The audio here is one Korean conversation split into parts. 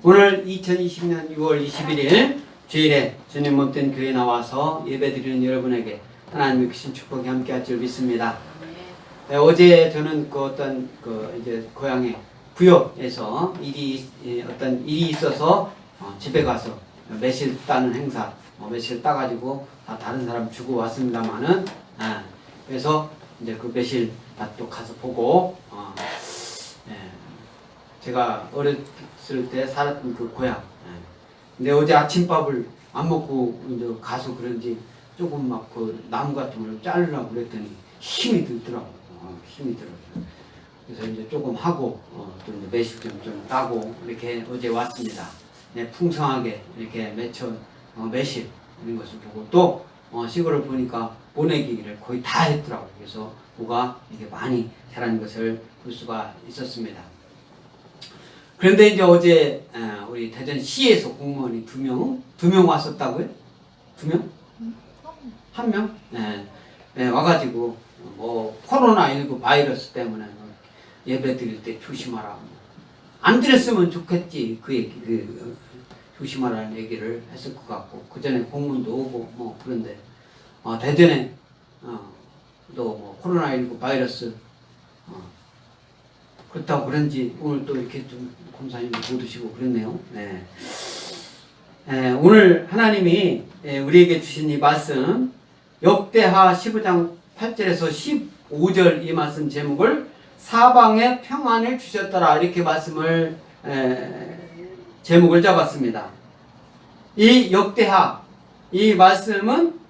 오늘 2020년 6월 21일 주일에 주님 몸된 교회 나와서 예배드리는 여러분에게 하나님의 크신 축복이 함께할 줄 믿습니다. 네, 어제 저는 이제 고향의 부여에서 어떤 일이 있어서 집에 가서 매실 따는 행사, 매실 따가지고 다 다른 사람 주고 왔습니다만은, 그래서 이제 그 매실 또 가서 보고, 제가 어렸을 때 살았던 그 고향. 근데 어제 아침밥을 안 먹고 이제 가서 그런지 조금 막 그 나무 같은 걸 자르려고 그랬더니 힘이 들더라고. 힘이 들어요. 그래서 이제 조금 하고, 또 이제 매실 좀 따고 이렇게 어제 왔습니다. 네, 풍성하게 이렇게 매실 이런 것을 보고 또 시골을 보니까 모내기를 거의 다 했더라고요. 그래서 뭐가 이게 많이 자란 것을 볼 수가 있었습니다. 그런데 이제 어제 우리 대전시에서 공무원이 두 명 왔었다고요? 2명? 1명? 네, 와가지고 코로나19 바이러스 때문에 예배 드릴 때 조심하라. 안 드렸으면 좋겠지. 그 얘기, 조심하라는 얘기를 했을 것 같고, 그 전에 공문도 오고 그런데 대전에 또 코로나19 바이러스 그렇다고 그런지 오늘 또 이렇게 좀 검사님도 못 오시고 그랬네요. 네. 오늘 하나님이 우리에게 주신 이 말씀 역대하 15장 8절에서 15절 이 말씀 제목을 사방에 평안을 주셨더라 이렇게 말씀을 제목을 잡았습니다. 이 역대하 이 말씀은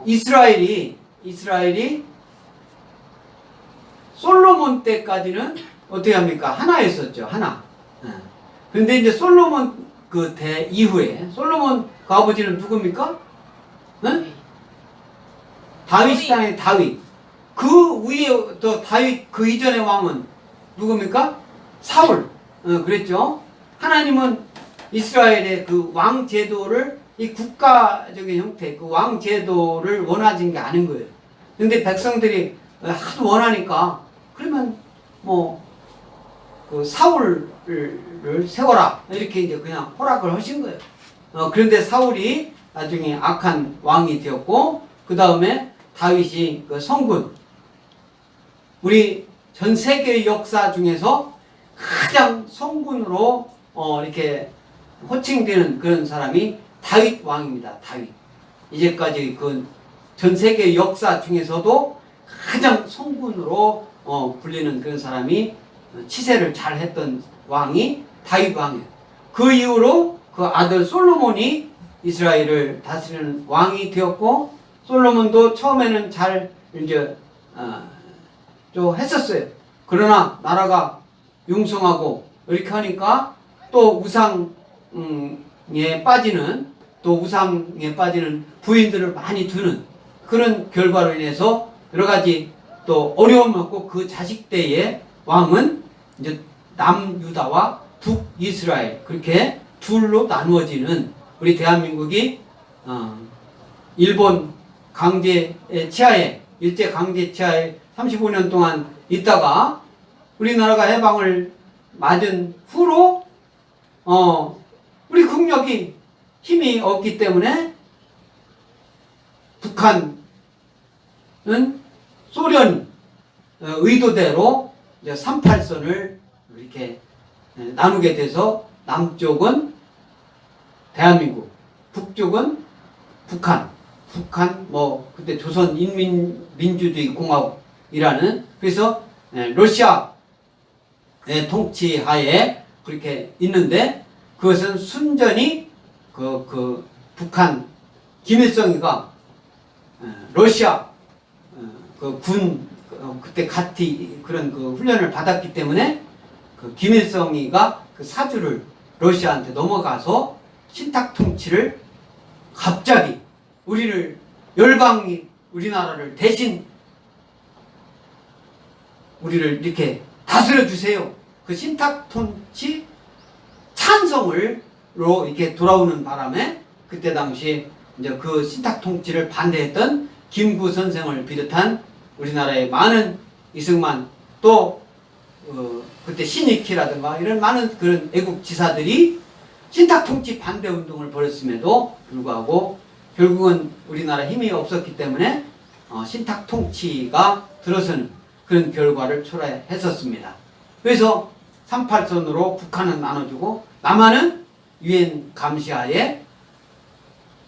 이스라엘이 솔로몬 때까지는 어떻게 합니까? 하나였었죠. 하나. 그런데 이제 솔로몬 그 대 이후에 솔로몬 그 아버지는 누굽니까? 다윗 땅의 다윗. 그 위에 또 다윗 그 이전의 왕은 누굽니까? 사울. 그랬죠. 하나님은 이스라엘의 그 왕 제도를 이 국가적인 형태 그 왕 제도를 원하신 게 아닌 거예요. 근데 백성들이 하도 원하니까 그러면 그 사울을 세워라 이렇게 이제 그냥 허락을 하신 거예요. 그런데 사울이 나중에 악한 왕이 되었고 그 다음에 다윗이 그 성군, 우리 전 세계 역사 중에서 가장 성군으로 이렇게 호칭되는 그런 사람이 다윗 왕입니다. 다윗. 이제까지 그 전 세계 역사 중에서도 가장 성군으로 불리는 그런 사람이 치세를 잘 했던 왕이 다윗 왕이에요. 그 이후로 그 아들 솔로몬이 이스라엘을 다스리는 왕이 되었고, 솔로몬도 처음에는 잘 이제 좀 했었어요. 그러나 나라가 융성하고 이렇게 하니까 또 우상에 빠지는 부인들을 많이 두는 그런 결과로 인해서 여러 가지 또 어려움을 갖고 그 자식 때의 왕은 이제 남유다와 북이스라엘 그렇게 둘로 나누어지는 우리 대한민국이 일본 일제 강제 치하에 35년 동안 있다가 우리나라가 해방을 맞은 후로 우리 국력이 힘이 없기 때문에 북한은 소련 의도대로 이제 38선을 이렇게 나누게 돼서 남쪽은 대한민국, 북쪽은 북한 그때 조선인민민주주의 공화국이라는 그래서 러시아의 통치하에 그렇게 있는데 그것은 순전히 그 북한 김일성이가 러시아 그 군 그때 같이 그런 그 훈련을 받았기 때문에 그 김일성이가 그 사주를 러시아한테 넘어가서 신탁 통치를 갑자기 우리나라를 대신 우리를 이렇게 다스려 주세요. 그 신탁 통치 찬성으로 이렇게 돌아오는 바람에 그때 당시 이제 그 신탁 통치를 반대했던 김구 선생을 비롯한 우리나라의 많은 이승만 또 그때 신익희라든가 이런 많은 그런 애국 지사들이 신탁 통치 반대 운동을 벌였음에도 불구하고 결국은 우리나라 힘이 없었기 때문에 신탁 통치가 들어서는 그런 결과를 초래했었습니다. 그래서 38선으로 북한은 나눠주고 남한은 유엔 감시하에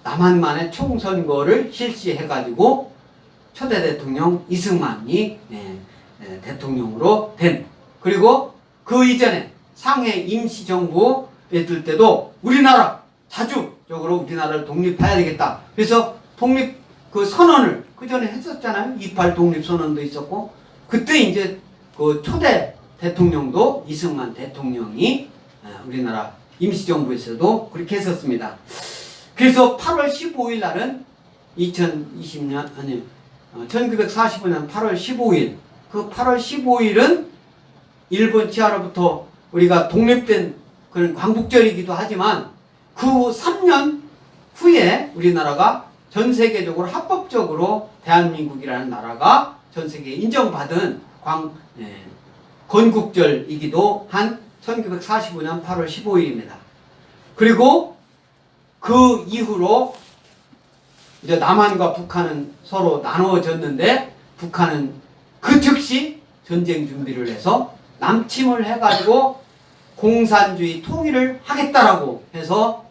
남한만의 총선거를 실시해가지고 초대 대통령 이승만이 대통령으로 된. 그리고 그 이전에 상해 임시정부에 들 때도 우리나라 자주적으로 우리나라를 독립해야 되겠다. 그래서 독립 그 선언을 그 전에 했었잖아요. 28 독립선언도 있었고 그때 이제 그 초대 대통령도 이승만 대통령이 우리나라 임시정부에서도 그렇게 했었습니다. 그래서 8월 15일 날은 1945년 8월 15일 그 8월 15일은 일본 치하로부터 우리가 독립된 그런 광복절이기도 하지만 그 3년 후에 우리나라가 전 세계적으로 합법적으로 대한민국이라는 나라가 전 세계에 인정받은 건국절이기도 한 1945년 8월 15일입니다. 그리고 그 이후로 이제 남한과 북한은 서로 나누어졌는데 북한은 그 즉시 전쟁 준비를 해서 남침을 해가지고 공산주의 통일을 하겠다라고 해서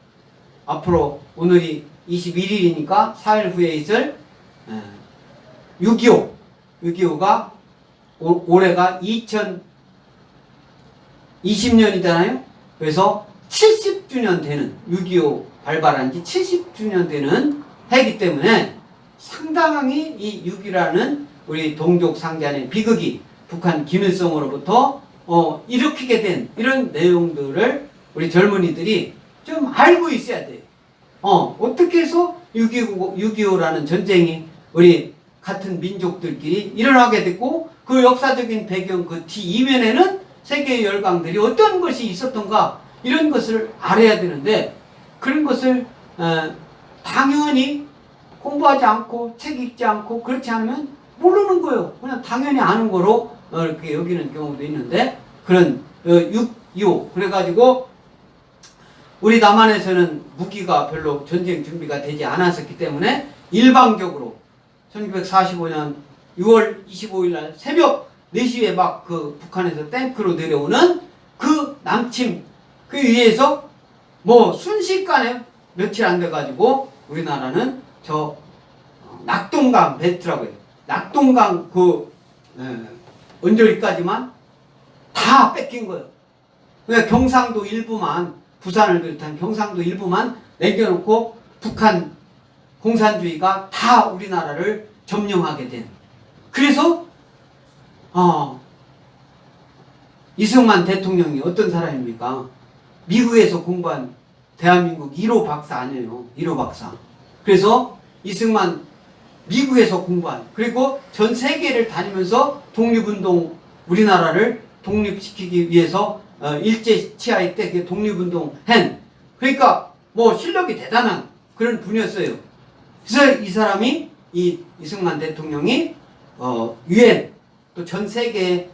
앞으로 오늘이 21일이니까 4일 후에 있을 6.25가 올해가 2020년이잖아요. 그래서 70주년 되는 6.25 발발한 지 70주년 되는 해이기 때문에 상당히 이 6.25라는 우리 동족 상잔의 비극이 북한 김일성으로부터 일으키게 된 이런 내용들을 우리 젊은이들이 좀 알고 있어야 돼요. 어떻게 해서 6.25라는 전쟁이 우리 같은 민족들끼리 일어나게 됐고 그 역사적인 배경 그 뒤 이면에는 세계의 열강들이 어떤 것이 있었던가 이런 것을 알아야 되는데 그런 것을 당연히 공부하지 않고 책 읽지 않고 그렇지 않으면 모르는 거예요. 그냥 당연히 아는 거로 이렇게 여기는 경우도 있는데 그런 6.25 그래가지고 우리 남한에서는 무기가 별로 전쟁 준비가 되지 않았었기 때문에 일방적으로 1945년 6월 25일 날 새벽 4시에 막 그 북한에서 탱크로 내려오는 그 남침 그 위에서 뭐 순식간에 며칠 안 돼가지고 우리나라는 저 낙동강 벨트라고 해요. 낙동강 그 언저리까지만 다 뺏긴 거예요. 그러니까 경상도 일부만 부산을 비롯한 경상도 일부만 남겨놓고 북한 공산주의가 다 우리나라를 점령하게 된. 그래서 이승만 대통령이 어떤 사람입니까? 미국에서 공부한 대한민국 1호 박사 아니에요. 1호 박사. 그래서 이승만 미국에서 공부한 그리고 전 세계를 다니면서 독립운동 우리나라를 독립시키기 위해서 일제 치하의 때 독립운동 한 그러니까 뭐 실력이 대단한 그런 분이었어요. 그래서 이 사람이 이승만 대통령이 유엔 또 전 세계에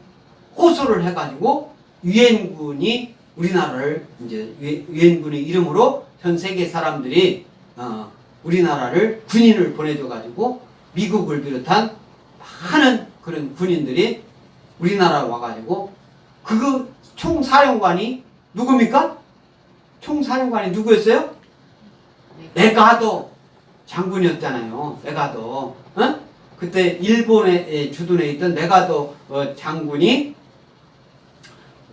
호소를 해가지고 유엔군이 우리나라를 이제 유엔군의 이름으로 전 세계 사람들이 우리나라를 군인을 보내줘가지고 미국을 비롯한 많은 그런 군인들이 우리나라 와가지고 그 총사령관이 누굽니까? 총사령관이 누구였어요? 메가더 장군이었잖아요. 메가더. 그때 일본에 주둔해 있던 메가더 장군이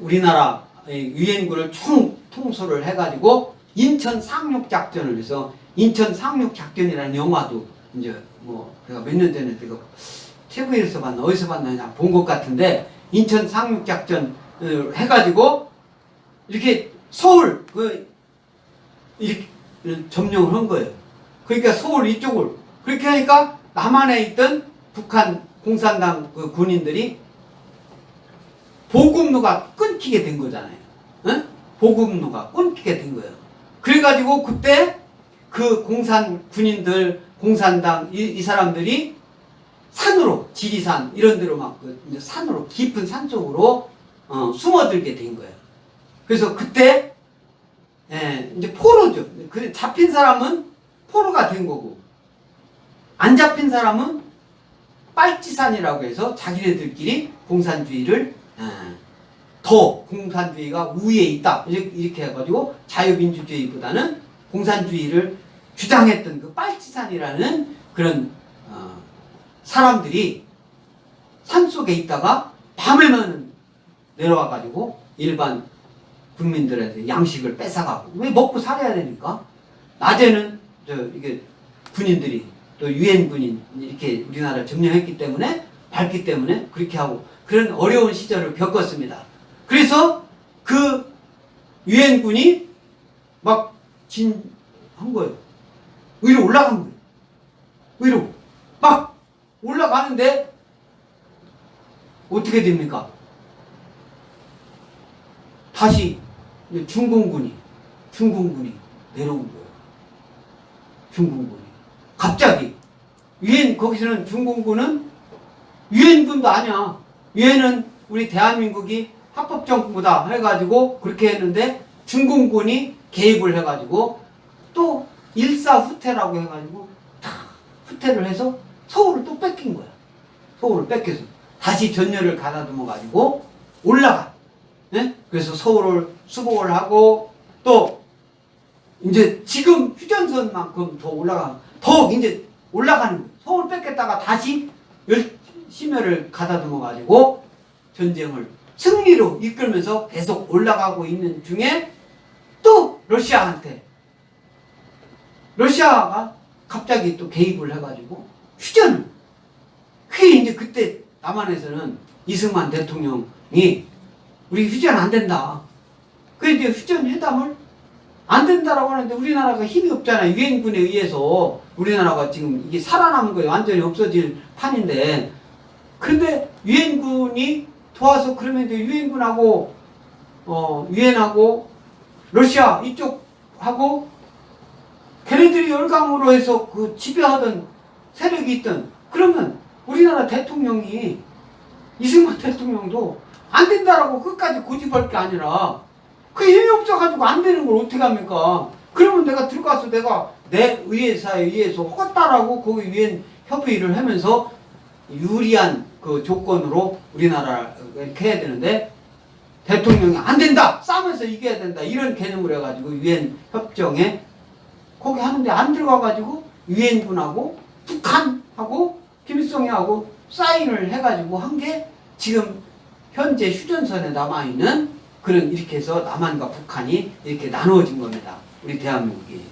우리나라 유엔군을 총통솔을 해가지고 인천 상륙작전을 해서 인천 상륙작전이라는 영화도 이제 뭐 제가 몇 년 전에 제가 TV에서 봤나 어디서 봤나 본 것 같은데 인천 상륙작전 해가지고 이렇게 서울 이렇게 점령을 한 거예요. 그러니까 서울 이쪽을 그렇게 하니까 남한에 있던 북한 공산당 그 군인들이 보급로가 끊기게 된 거잖아요. 응? 보급로가 끊기게 된 거예요. 그래가지고 그때 그 공산 군인들, 공산당 이 사람들이 산으로 지리산 이런 데로 막 산으로 깊은 산 속으로 숨어들게 된 거예요. 그래서 그때 이제 포로죠. 그 잡힌 사람은 포로가 된 거고, 안 잡힌 사람은 빨치산이라고 해서 자기네들끼리 공산주의를 더 공산주의가 우위에 있다 이렇게 해가지고 자유민주주의보다는 공산주의를 주장했던 그 빨치산이라는 그런 사람들이 산속에 있다가 밤에만 내려와가지고 일반 국민들한테 양식을 뺏어가고, 왜 먹고 살아야 되니까. 낮에는 이게 군인들이 또 유엔 군인 이렇게 우리나라를 점령했기 때문에, 밟기 때문에 그렇게 하고 그런 어려운 시절을 겪었습니다. 그래서 그 유엔 군이 막 한 거예요. 위로 올라간 거예요. 위로 막 올라가는데 어떻게 됩니까? 다시 중공군이 내려온 거예요. 중공군이 갑자기 거기서는 중공군은 유엔군도 아니야. 유엔은 우리 대한민국이 합법정부다 해가지고 그렇게 했는데, 중공군이 개입을 해가지고 또 일사후퇴라고 해가지고 다 후퇴를 해서 서울을 또 뺏긴 거야. 서울을 뺏겨서 다시 전열을 가다듬어가지고 올라가. 네? 그래서 서울을 수복을 하고, 또 이제 지금 휴전선만큼 더 이제 올라가는 거예요. 서울 뺏겼다가 다시 심혈을 가다듬어가지고 전쟁을 승리로 이끌면서 계속 올라가고 있는 중에 또 러시아가 갑자기 또 개입을 해가지고 휴전을. 그게 이제 그때 남한에서는 이승만 대통령이 우리 휴전 안 된다. 그런데 휴전 회담을 안 된다라고 하는데 우리나라가 힘이 없잖아요. 유엔군에 의해서 우리나라가 지금 이게 살아남은 거예요. 완전히 없어질 판인데. 근데 유엔군이 도와서 그러면 이제 유엔군하고 유엔하고 러시아 이쪽하고 걔네들이 열강으로 해서 그 지배하던 세력이 있던, 그러면 우리나라 대통령이 이승만 대통령도 안 된다라고 끝까지 고집할 게 아니라 그 힘이 없어가지고 안 되는 걸 어떻게 합니까? 그러면 내가 들어가서 내가 내 의회사에 의해서 허다라고 거기 유엔 협의를 하면서 유리한 그 조건으로 우리나라 이렇게 해야 되는데, 대통령이 안 된다! 싸우면서 이겨야 된다! 이런 개념으로 해가지고 유엔 협정에 거기 하는데 안 들어가가지고 유엔군하고 북한하고 김일성이하고 사인을 해가지고 한 게 지금 현재 휴전선에 남아있는 그런, 이렇게 해서 남한과 북한이 이렇게 나누어진 겁니다. 우리 대한민국이.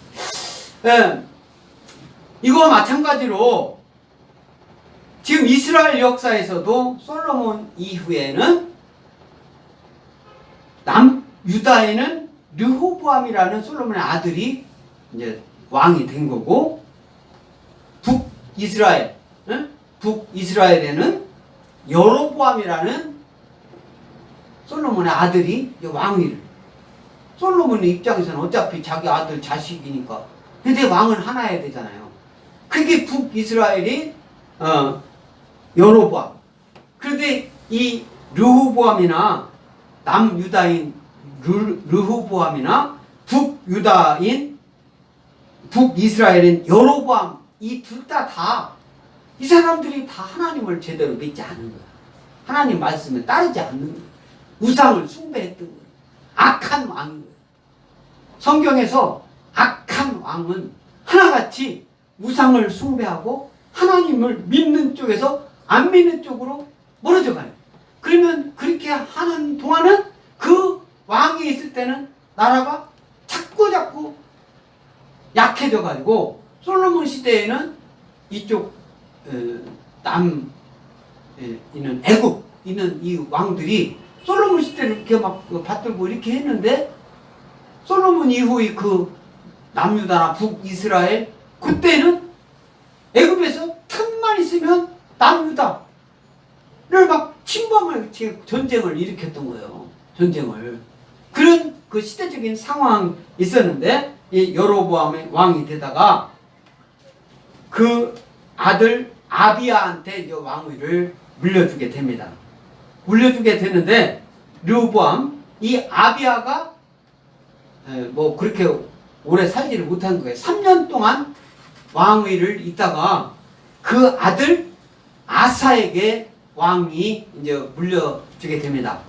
이거와 마찬가지로 지금 이스라엘 역사에서도 솔로몬 이후에는 남유다에는 르호보암이라는 솔로몬의 아들이 이제 왕이 된 거고, 북이스라엘에는 여로보암이라는 솔로몬의 아들이 왕위를. 솔로몬의 입장에서는 어차피 자기 아들 자식이니까. 근데 왕은 하나여야 되잖아요. 그게 북이스라엘이 여로보암. 그런데 이 르호보암이나 남유다인 르호보암이나 북이스라엘인 여로보암, 이 둘 다 이 사람들이 다 하나님을 제대로 믿지 않는 거야. 하나님 말씀을 따르지 않는 거야. 우상을 숭배했던 거야. 악한 왕인 거야. 성경에서 악한 왕은 하나같이 우상을 숭배하고 하나님을 믿는 쪽에서 안 믿는 쪽으로 멀어져 가요. 그러면 그렇게 하는 동안은 그 왕이 있을 때는 나라가 자꾸 약해져 가지고, 솔로몬 시대에는 이쪽 남에 있는 애굽 있는 이 왕들이 솔로몬 시대를 이렇게 막 받들고 이렇게 했는데, 솔로몬 이후의 그 남유다나 북이스라엘, 그때는 애굽에서 틈만 있으면 남유다를 막 침범을, 전쟁을 일으켰던 거예요. 전쟁을. 그런 그 시대적인 상황이 있었는데, 이 여로보암의 왕이 되다가 그 아들 아비야한테 이제 왕위를 물려주게 됩니다. 물려주게 되는데, 르호보암, 이 아비야가 뭐 그렇게 오래 살지를 못한 거예요. 3년 동안 왕위를 있다가 그 아들 아사에게 왕이 이제 물려주게 됩니다.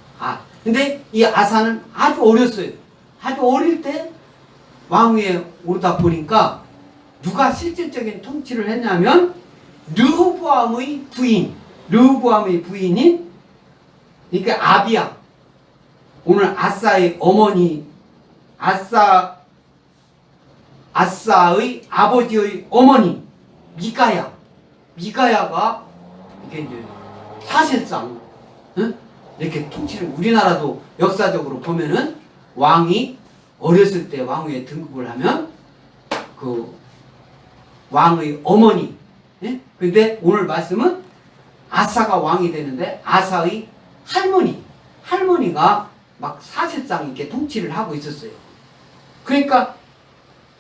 근데 이 아사는 아주 어렸어요. 아주 어릴 때 왕위에 오르다 보니까 누가 실질적인 통치를 했냐면 르호보암의 부인인 그러니까 아비야. 오늘 아사의 어머니 아사의 아버지의 어머니 미가야가 이게 이제 사실상 이렇게 통치를 우리나라도 역사적으로 보면은 왕이 어렸을 때 왕위에 등극을 하면 그 왕의 어머니 근데 오늘 말씀은 아사가 왕이 되는데 아사의 할머니가 막 사실상 이렇게 통치를 하고 있었어요. 그러니까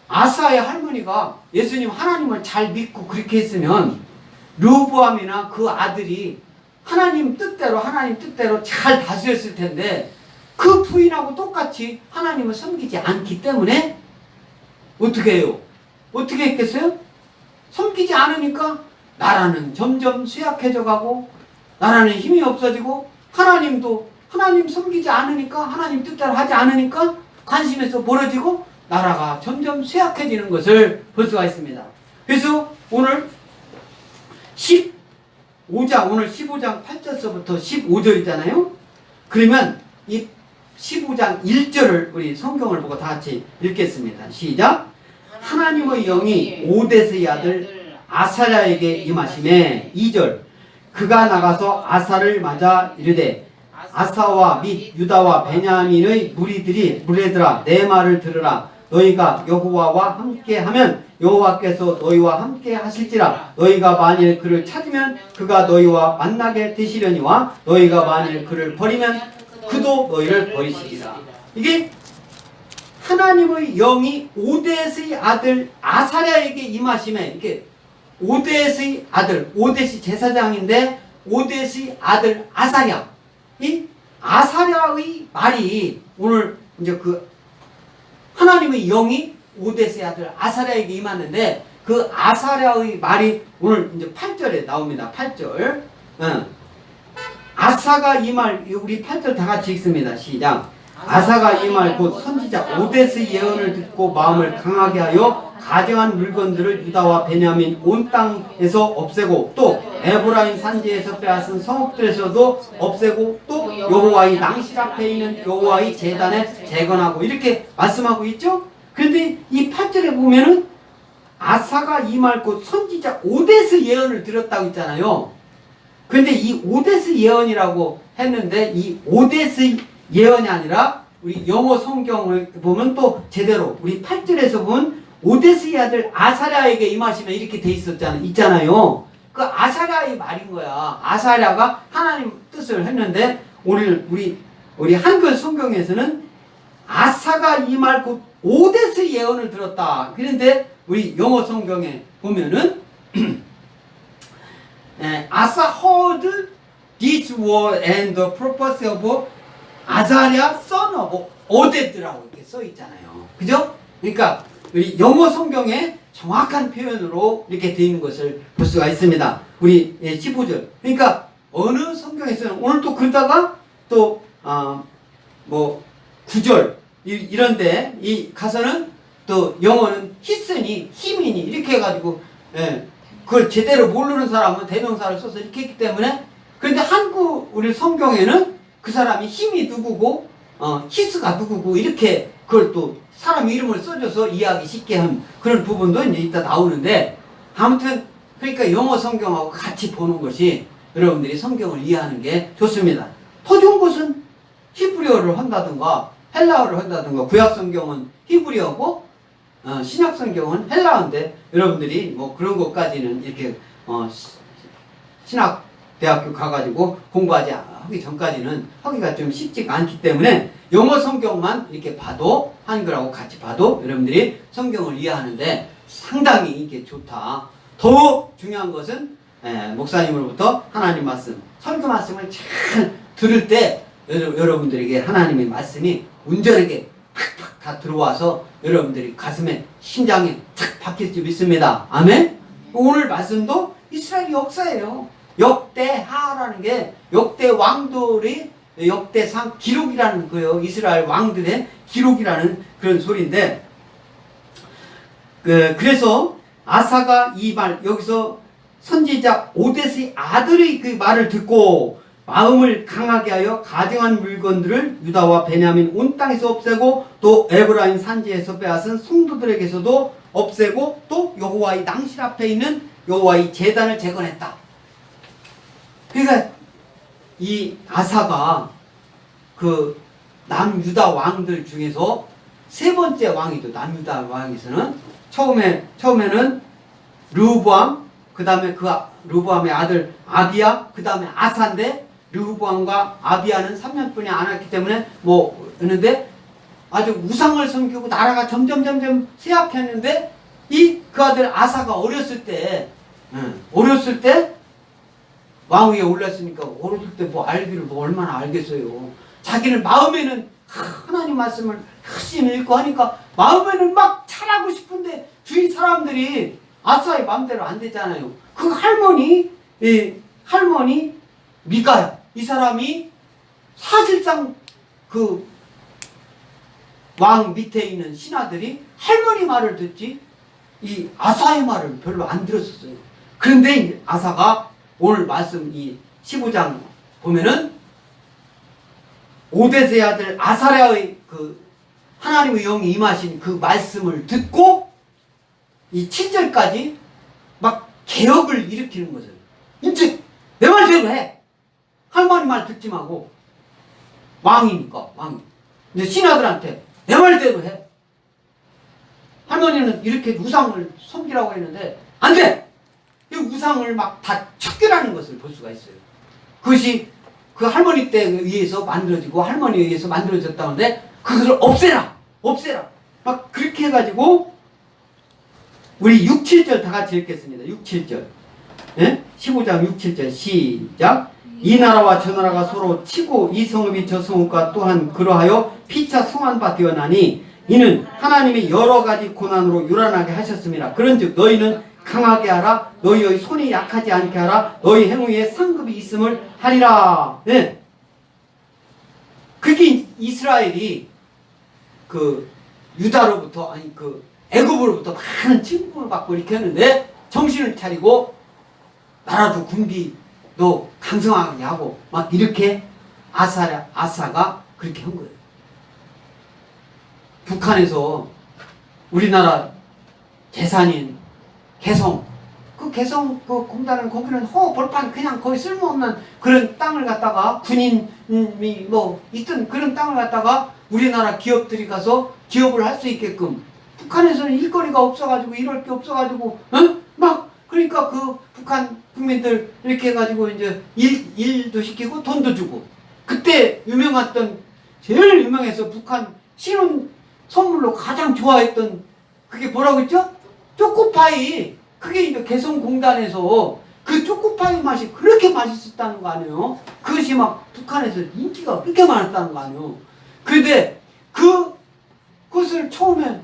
아사의 할머니가 예수님 하나님을 잘 믿고 그렇게 했으면 르호보암이나 그 아들이 하나님 뜻대로 잘 다스렸을 텐데 그 부인하고 똑같이 하나님을 섬기지 않기 때문에 어떻게 해요? 어떻게 했겠어요? 섬기지 않으니까 나라는 점점 쇠약해져 가고 나라는 힘이 없어지고 하나님도 하나님 섬기지 않으니까 하나님 뜻대로 하지 않으니까 관심에서 멀어지고 나라가 점점 쇠약해지는 것을 볼 수가 있습니다. 그래서 오늘 15장 8절서부터 15절이잖아요. 그러면 이 15장 1절을 우리 성경을 보고 다 같이 읽겠습니다. 시작. 하나님의 영이 오데스의 아들 아사랴에게 임하심에 2절 그가 나가서 아사를 맞아 이르되 아사와 및 유다와 베냐민의 무리들아 내 말을 들으라. 너희가 여호와와 함께하면 여호와께서 너희와 함께 하실지라. 너희가 만일 그를 찾으면 그가 너희와 만나게 되시려니와 너희가 만일 그를 버리면 그도 너희를 버리시리라. 이게 하나님의 영이 오뎃의 아들 아사랴에게 임하심에 이렇게 오뎃의 아들 오뎃이 제사장인데 오뎃의 아들 아사랴 이 아사랴의 말이 오늘 이제 그 하나님의 영이 오뎃의 아들 아사랴에게 임하는데 그 아사랴의 말이 오늘 이제 8절에 나옵니다. 8절. 아사가 이 말 우리 8절 다 같이 읽습니다. 시작. 아사가 이 말 곧 선지자 오뎃의 예언을 듣고 마음을 강하게 하여 가증한 물건들을 유다와 베냐민 온 땅에서 없애고 또 에브라임 산지에서 빼앗은 성읍들에서도 없애고 또 여호와의 낭실 앞에 있는 여호와의 제단에 재건하고 이렇게 말씀하고 있죠. 그런데 이 8절에 보면은 아사가 이 말 곧 선지자 오뎃의 예언을 들었다고 했잖아요. 그런데 이 오뎃의 예언이라고 했는데 이 오뎃의 예언이 아니라 우리 영어 성경을 보면 또 제대로 우리 8절에서 본 오뎃의 아들 아사랴에게 임하시면 이렇게 돼 있잖아요. 그 아사랴의 말인 거야. 아사랴가 하나님 뜻을 했는데 오늘 우리 한글 성경에서는 아사가 이 말 곧 오뎃의 예언을 들었다. 그런데 우리 영어 성경에 보면은 Asa heard this word and the prophecy of 아사랴 son of 오뎃이라고 이렇게 써 있잖아요. 그죠? 그러니까 우리 영어 성경에 정확한 표현으로 이렇게 되어 있는 것을 볼 수가 있습니다. 우리 15절. 그러니까 어느 성경에서는 오늘 또 그러다가 또 뭐 9절 이런데 이 가서는 또 영어는 히스니 힘이니 이렇게 해가지고 그걸 제대로 모르는 사람은 대명사를 써서 이렇게 했기 때문에 그런데 한국 우리 성경에는 그 사람이 힘이 누구고 히스가 누구고 이렇게 그걸 또 사람 이름을 써줘서 이해하기 쉽게 한 그런 부분도 이제 이따 나오는데 아무튼 그러니까 영어 성경하고 같이 보는 것이 여러분들이 성경을 이해하는 게 좋습니다. 더 좋은 것은 히브리어를 한다든가 헬라어를 한다든가 구약 성경은 히브리어고 신약 성경은 헬라어인데 여러분들이 뭐 그런 것까지는 이렇게 신학 대학교 가가지고 공부하기 전까지는 하기가 좀 쉽지가 않기 때문에 영어 성경만 이렇게 봐도 한글하고 같이 봐도 여러분들이 성경을 이해하는데 상당히 이게 좋다. 더 중요한 것은 목사님으로부터 하나님 말씀, 설교 말씀을 잘 들을 때 여러분들에게 하나님의 말씀이 온전하게 팍팍 다 들어와서 여러분들이 가슴에 심장에 탁 박힐 줄 믿습니다. 아멘. 오늘 말씀도 이스라엘 역사예요. 역대하라는 게 역대 왕들이 역대상 기록이라는 거예요. 이스라엘 왕들의 기록이라는 그런 소리인데, 그래서 아사가 이 말, 여기서 선지자 오뎃의 아들의 그 말을 듣고 마음을 강하게 하여 가증한 물건들을 유다와 베냐민 온 땅에서 없애고 또 에브라임 산지에서 빼앗은 성도들에게서도 없애고 또 여호와의 낭실 앞에 있는 여호와의 제단을 재건했다. 그러니까 이 아사가 그 남유다 왕들 중에서 세 번째 왕이죠. 남유다 왕에서는 처음에는 르호보암, 그 다음에 그 르호보암의 아들 아비야, 그 다음에 아사인데 르호보암과 아비야는 3년뿐이 안 왔기 때문에 뭐 했는데 아주 우상을 섬기고 나라가 점점 쇠약했는데 그 아들 아사가 어렸을 때 왕 위에 올랐으니까 어렸을 때 뭐 알기를 뭐 얼마나 알겠어요. 자기는 마음에는 하나님 말씀을 열심히 읽고 하니까 마음에는 막 잘하고 싶은데 주위 사람들이 아사의 마음대로 안 되잖아요. 그 할머니 미가야, 이 사람이 사실상 그 왕 밑에 있는 신하들이 할머니 말을 듣지 이 아사의 말을 별로 안 들었었어요. 그런데 아사가 오늘 말씀 이 15장 보면은 오뎃의 아들 아사랴의 그 하나님의 영이 임하신 그 말씀을 듣고 이 7절까지 막 개혁을 일으키는 거죠. 이제 내 말대로 해. 할머니 말 듣지 말고 왕이니까 왕이. 이제 신하들한테 내 말대로 해. 할머니는 이렇게 우상을 섬기라고 했는데 안 돼. 이 우상을 막 다 척결하는 것을 볼 수가 있어요. 그것이 그 할머니 때에 의해서 만들어지고 할머니에 의해서 만들어졌다는데 그것을 없애라. 막 그렇게 해가지고 우리 6, 7절 다 같이 읽겠습니다. 6, 7절. 예? 15장 6, 7절 시작. 이 나라와 저 나라가 서로 치고 이 성읍이 저 성읍과 또한 그러하여 피차 성한 바 되었나니 이는 하나님이 여러 가지 고난으로 요란하게 하셨습니다. 그런즉 너희는 강하게 하라. 너희의 손이 약하지 않게 하라. 너희 행위에 상급이 있음을 하리라. 네. 그게 이스라엘이 그 유다로부터 아니 그 애굽으로부터 많은 침공을 받고 이렇게 했는데 정신을 차리고 나라도 군비도 강성하게 하고 막 이렇게 아사가 그렇게 한 거예요. 북한에서 우리나라 재산인 개성 그 공단은 거기는 벌판 그냥 거의 쓸모없는 그런 땅을 갖다가 군인이 뭐 있던 그런 땅을 갖다가 우리나라 기업들이 가서 기업을 할 수 있게끔 북한에서는 일거리가 없어가지고 이럴 게 없어가지고 막 그러니까 그 북한 국민들 이렇게 해가지고 이제 일도 시키고 돈도 주고 그때 제일 유명해서 북한 신혼 선물로 가장 좋아했던 그게 뭐라고 했죠? 초코파이. 그게 이제 개성공단에서 그 초코파이 맛이 그렇게 맛있었다는 거 아니에요? 그것이 막 북한에서 인기가 그렇게 많았다는 거 아니에요? 그런데 그것을 처음에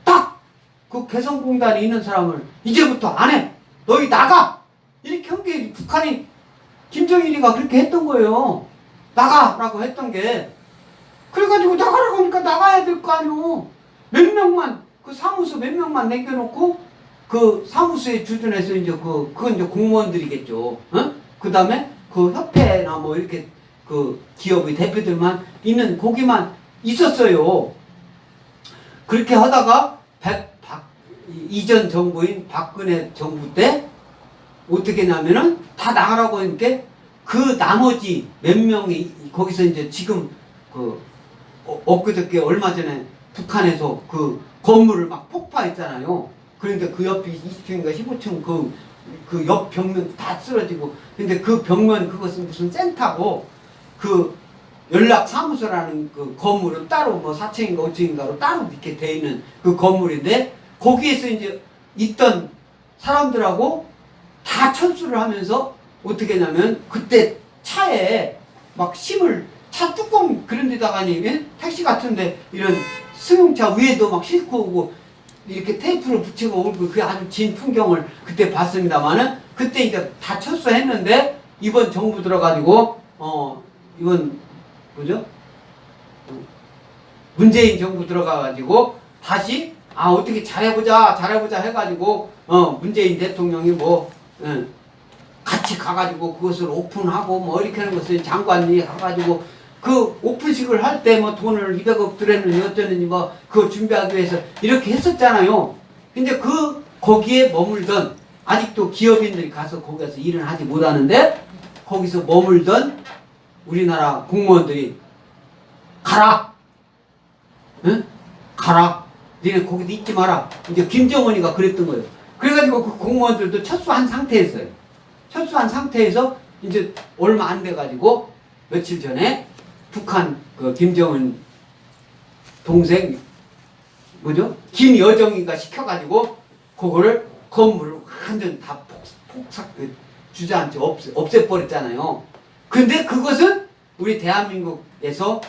딱 그 개성공단에 있는 사람을 이제부터 안 해. 너희 나가! 이렇게 한 게 북한이 김정일이가 그렇게 했던 거예요. 나가라고 했던 게. 그래가지고 나가라고 하니까 나가야 될 거 아니에요. 몇 명만 그 사무소 몇 명만 남겨놓고 그 사무소에 주둔해서 이제 그건 이제 공무원들이겠죠. 그 다음에 그 협회나 뭐 이렇게 그 기업의 대표들만 있는 거기만 있었어요. 그렇게 하다가 이전 정부인 박근혜 정부 때 어떻게 했냐면은 다 나가라고 하니까 그 나머지 몇 명이 거기서 이제 지금 엊그저께 얼마 전에 북한에서 그 건물을 막 폭파했잖아요. 그러니까 그 옆이 20층인가 15층 그 옆 벽면 다 쓰러지고 근데 그 벽면 그것은 무슨 센터고 그 연락사무소라는 그 건물은 따로 뭐 4층인가 5층인가로 따로 이렇게 돼 있는 그 건물인데 거기에서 이제 있던 사람들하고 다 철수를 하면서 어떻게 했냐면 그때 차에 막 차 뚜껑 그런 데다가니 예? 택시 같은데 이런 승용차 위에도 막 싣고 오고 이렇게 테이프를 붙이고 오고 그 아주 진 풍경을 그때 봤습니다만은 그때 이제 다 철수했는데 이번 정부 들어가지고 이번 뭐죠? 문재인 정부 들어가가지고 다시 어떻게 잘해보자 해가지고 문재인 대통령이 뭐 같이 가가지고 그것을 오픈하고 뭐 이렇게 하는 것을 장관이 가가지고 그 오픈식을 할 때 뭐 돈을 200억 들였느니 어쩌느니 뭐 그거 준비하기 위해서 이렇게 했었잖아요. 근데 거기에 머물던 아직도 기업인들이 가서 거기서 일을 하지 못하는데 거기서 머물던 우리나라 공무원들이 가라! 응? 가라! 니네 거기도 있지 마라. 이제 김정은이가 그랬던 거예요. 그래가지고 그 공무원들도 철수한 상태였어요. 철수한 상태에서 이제 얼마 안 돼가지고 며칠 전에 북한 그 김정은 동생 뭐죠? 김여정이가 시켜가지고 그거를 건물을 완전 다 폭삭 주저앉혀 없애버렸잖아요. 근데 그것은 우리 대한민국에서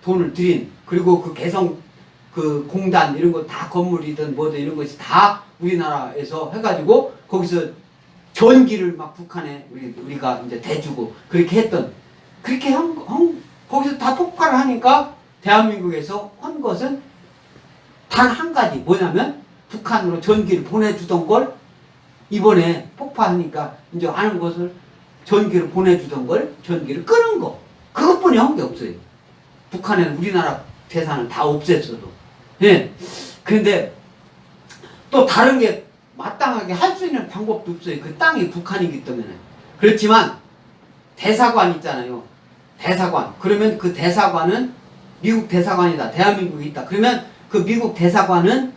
돈을 들인 그리고 그 개성 그 공단 이런 거 다 건물이든 뭐든 이런 것이 다 우리나라에서 해가지고 거기서 전기를 막 북한에 우리가 이제 대주고 그렇게 했던 그렇게 거기서 다 폭발을 하니까 대한민국에서 한 것은 단 한 가지 뭐냐면 북한으로 전기를 보내주던 걸 이번에 폭파하니까 이제 하는 것을 전기를 보내주던 걸 전기를 끄는 거 그것뿐이 한 게 없어요. 북한에는 우리나라 재산을 다 없앴어도. 예. 그런데 또 다른 게 마땅하게 할 수 있는 방법도 없어요. 그 땅이 북한이기 때문에. 그렇지만 대사관 있잖아요. 대사관. 그러면 그 대사관은 미국 대사관이다. 대한민국에 있다. 그러면 그 미국 대사관은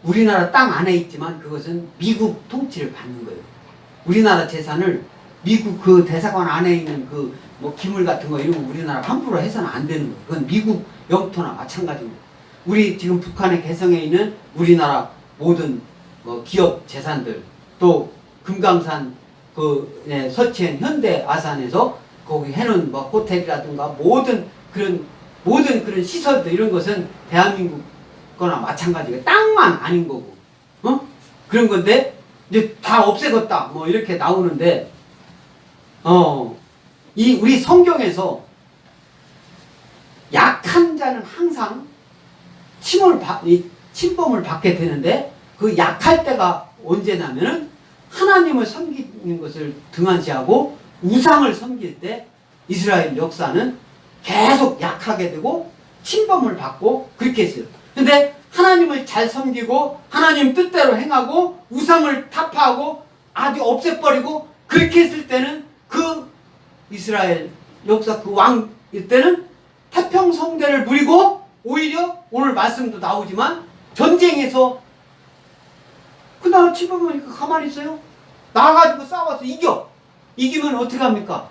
우리나라 땅 안에 있지만 그것은 미국 통치를 받는 거예요. 우리나라 재산을 미국 그 대사관 안에 있는 그 뭐 기물 같은 거 이런 거 우리나라 함부로 해서는 안 되는 거예요. 그건 미국 영토나 마찬가지입니다. 우리 지금 북한의 개성에 있는 우리나라 모든 뭐 기업 재산들 또 금강산 서치현 현대 아산에서 거기 해놓은 뭐 호텔이라든가 모든 그런 시설들 이런 것은 대한민국 거나 마찬가지가 땅만 아닌 거고 그런 건데 이제 다 없애겠다 뭐 이렇게 나오는데 이 우리 성경에서 약한 자는 항상 침범을 받게 되는데 그 약할 때가 언제냐면은 하나님을 섬기는 것을 등한시하고 우상을 섬길 때 이스라엘 역사는 계속 약하게 되고 침범을 받고 그렇게 했어요. 근데 하나님을 잘 섬기고 하나님 뜻대로 행하고 우상을 타파하고 아주 없애버리고 그렇게 했을 때는 그 이스라엘 역사 그 왕일 때는 태평성대를 누리고 오히려 오늘 말씀도 나오지만 전쟁에서 그 나라 침범하니까 가만히 있어요? 나가지고 싸워서 이기면 어떻게 합니까?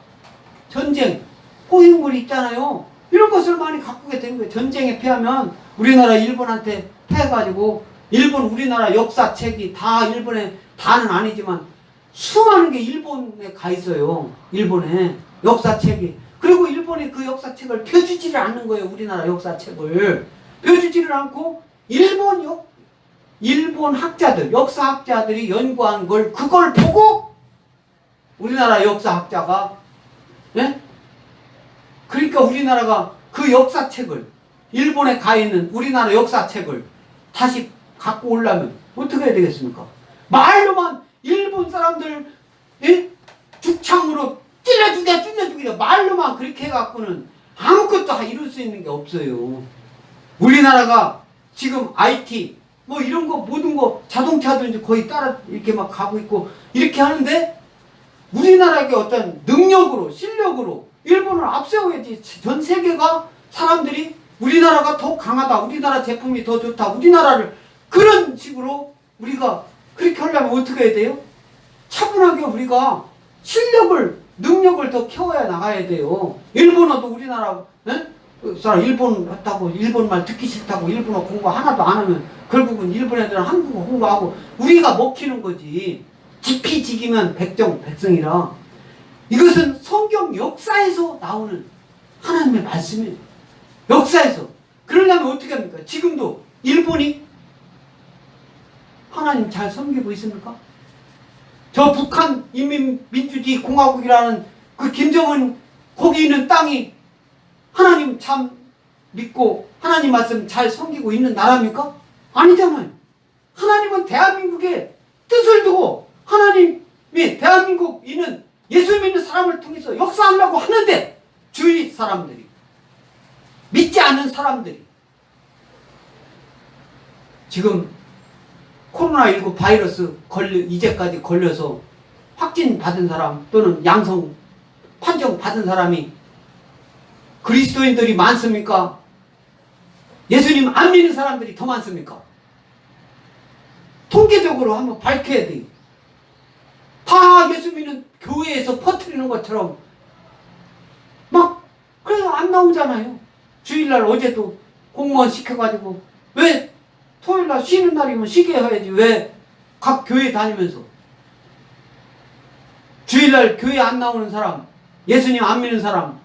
전쟁 고인물이 있잖아요. 이런 것을 많이 가꾸게 된 거예요. 전쟁에 패하면 우리나라 일본한테 패해가지고 일본 우리나라 역사책이 다 일본에 다는 아니지만 수많은 게 일본에 가 있어요. 일본에 역사책이. 그리고 일본이 그 역사책을 펴주지를 않는 거예요. 우리나라 역사책을 펴주지를 않고 일본 학자들 역사학자들이 연구한 걸 그걸 보고 우리나라 역사학자가 예? 그러니까 우리나라가 그 역사책을 일본에 가 있는 우리나라 역사책을 다시 갖고 오려면 어떻게 해야 되겠습니까? 말로만 일본 사람들 예? 죽창으로 찔러주게 말로만 그렇게 해갖고는 아무것도 이룰 수 있는 게 없어요. 우리나라가 지금 IT 뭐 이런 거 모든 거 자동차도 이제 거의 따라 이렇게 막 가고 있고 이렇게 하는데 우리나라의 어떤 능력으로 실력으로 일본을 앞세워야지. 전 세계가 사람들이 우리나라가 더 강하다 우리나라 제품이 더 좋다 우리나라를 그런 식으로 우리가 그렇게 하려면 어떻게 해야 돼요? 차분하게 우리가 실력을 능력을 더 키워야 나가야 돼요. 일본어도 우리나라 사람 일본 했다고 일본말 듣기 싫다고 일본어 공부 하나도 안 하면 결국은 일본 애들은 한국어 공부하고 우리가 먹히는 거지. 지피지기면 백정백승이라 이것은 성경 역사에서 나오는 하나님의 말씀이에요. 역사에서. 그러려면 어떻게 합니까? 지금도 일본이 하나님 잘 섬기고 있습니까? 저 북한 인민민주주의 공화국이라는 그 김정은 거기 있는 땅이 하나님 참 믿고 하나님 말씀 잘 섬기고 있는 나라입니까? 아니잖아요. 하나님은 대한민국에 뜻을 두고 하나님이 대한민국 있는 예수 믿는 사람을 통해서 역사하려고 하는데 주위 사람들이 믿지 않는 사람들이 지금 코로나19 바이러스 이제까지 걸려서 확진 받은 사람 또는 양성 판정 받은 사람이 그리스도인들이 많습니까? 예수님 안 믿는 사람들이 더 많습니까? 통계적으로 한번 밝혀야 돼요. 다 예수 믿는 교회에서 퍼뜨리는 것처럼 막 그래서 안 나오잖아요. 주일날 어제도 공무원 시켜가지고 왜 토요일날 쉬는 날이면 쉬게 해야지 왜 각 교회 다니면서 주일날 교회 안 나오는 사람 예수님 안 믿는 사람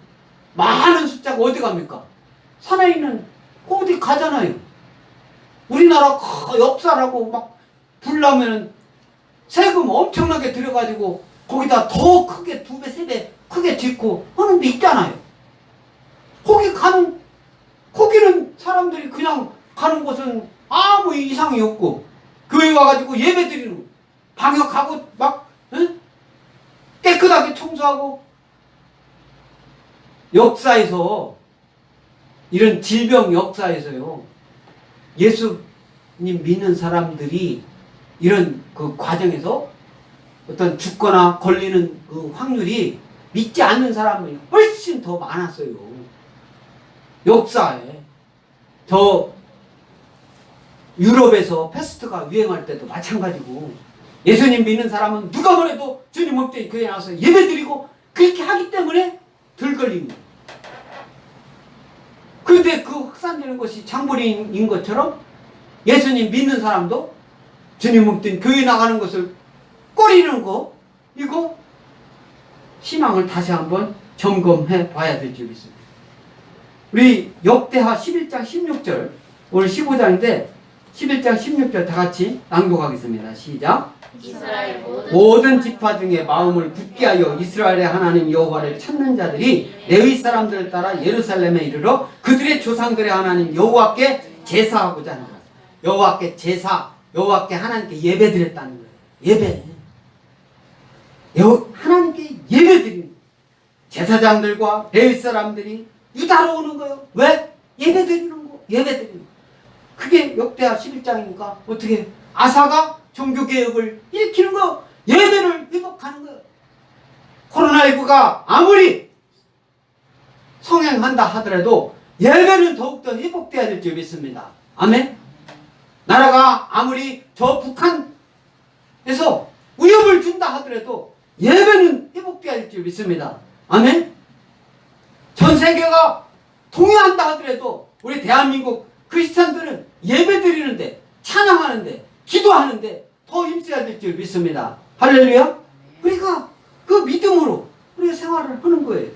많은 숫자가 어디 갑니까? 산에 있는 어디 가잖아요. 우리나라 역사라고 막 불나면은 세금 엄청나게 들여가지고 거기다 더 크게 2배, 3배 크게 짓고 하는 데 있잖아요. 거기는 사람들이 그냥 가는 곳은 아무 이상이 없고 교회 와가지고 예배 드리는 방역하고 막 깨끗하게 청소하고 역사에서 이런 질병 역사에서요 예수님 믿는 사람들이 이런 그 과정에서 어떤 죽거나 걸리는 그 확률이 믿지 않는 사람이 훨씬 더 많았어요. 역사에. 저 유럽에서 패스트가 유행할 때도 마찬가지고 예수님 믿는 사람은 누가 뭐래도 주님 없대 교회에 나와서 예배드리고 그렇게 하기 때문에 덜 걸린 거예요. 그런데 그 확산되는 것이 장본인인 것처럼 예수님 믿는 사람도 주님 없던 교회 나가는 것을 꺼리는 거 이거 신앙을 다시 한번 점검해 봐야 될 줄 있습니다. 우리 역대하 11장 16절 오늘 15장인데 11장 16절 다 같이 낭독하겠습니다. 시작. 이스라엘 모든 지파 중에 마음을 굳게 하여 이스라엘의 하나님 여호와를 찾는 자들이 레위 사람들을 따라 예루살렘에 이르러 그들의 조상들의 하나님 여호와께 제사하고자 하는 것. 여호와께 제사, 여호와께 하나님께 예배드렸다는 거예요. 예배. 하나님께 예배드리는 거예요. 제사장들과 레위 사람들이 유다로 오는 거예요. 왜? 예배드리는 거. 예배드리는 거. 그게 역대하 11장이니까 어떻게 아사가 종교개혁을 일으키는 거 예배를 회복하는 거예요. 코로나19가 아무리 성행한다 하더라도 예배는 더욱더 회복돼야 될 줄 믿습니다. 아멘. 나라가 아무리 저 북한에서 위협을 준다 하더라도 예배는 회복돼야 될 줄 믿습니다. 아멘. 전 세계가 동요한다 하더라도 우리 대한민국 크리스찬들은 예배 드리는데 찬양하는데 기도하는데 더 힘써야 될 줄 믿습니다. 할렐루야. 우리가 그 믿음으로 우리가 생활을 하는 거예요.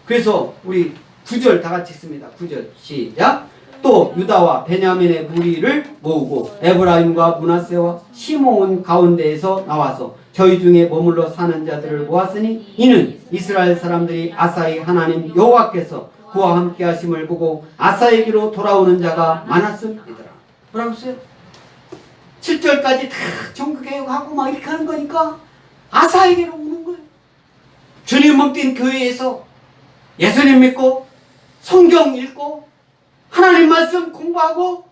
그래서 우리 9절 다 같이 읽습니다. 9절 시작. 또 유다와 베냐민의 무리를 모으고 에브라임과 므낫세와 시므온 가운데에서 나와서 저희 중에 머물러 사는 자들을 모았으니 이는 이스라엘 사람들이 아사의 하나님 여호와께서 그와 함께 하심을 보고 아사에게로 돌아오는 자가 많았음이더라. 뭐라고 했어요? 7절까지 다 종교개혁하고 막 이렇게 하는 거니까 아사에게로 오는 거예요. 주님 몸뛴 교회에서 예수님 믿고 성경 읽고 하나님 말씀 공부하고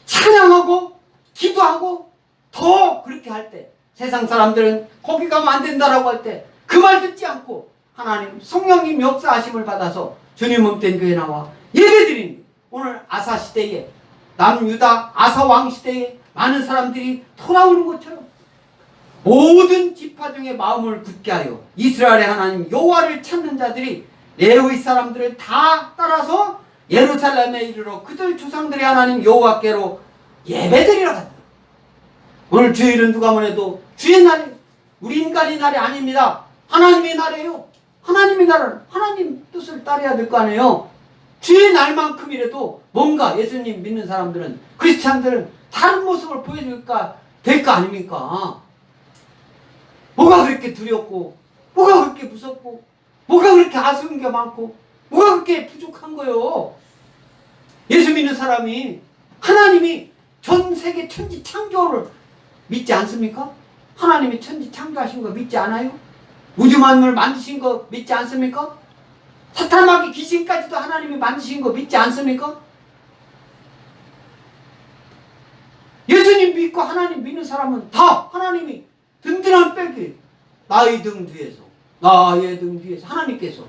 찬양하고 기도하고 더 그렇게 할 때 세상 사람들은 거기 가면 안 된다라고 할 때 그 말 듣지 않고 하나님 성령님 역사하심을 받아서 주님 몸된 교회 나와 예배드린 오늘 아사 시대에 남유다 아사 왕 시대에 많은 사람들이 돌아오는 것처럼 모든 지파 중에 마음을 굳게 하여 이스라엘의 하나님 여호와를 찾는 자들이 레위 사람들을 다 따라서 예루살렘에 이르러 그들 조상들의 하나님 여호와께로 예배드리러 간다. 오늘 주일은 누가 뭐래도 주의 날이 우리 인간의 날이 아닙니다. 하나님의 나라예요. 하나님의 나라는 하나님 뜻을 따라야 될 거 아니에요. 주의 날만큼이라도 뭔가 예수님 믿는 사람들은, 크리스찬들은 다른 모습을 보여줄까 될 거 아닙니까? 뭐가 그렇게 두렵고, 뭐가 그렇게 무섭고, 뭐가 그렇게 아쉬운 게 많고, 뭐가 그렇게 부족한 거요? 예수 믿는 사람이 하나님이 전 세계 천지 창조를 믿지 않습니까? 하나님이 천지 창조하신 거 믿지 않아요? 우주 만물을 만드신 거 믿지 않습니까? 사탄 마귀 귀신까지도 하나님이 만드신 거 믿지 않습니까? 예수님 믿고 하나님 믿는 사람은 다 하나님이 든든한 백이 나의 등 뒤에서, 나의 등 뒤에서 하나님께서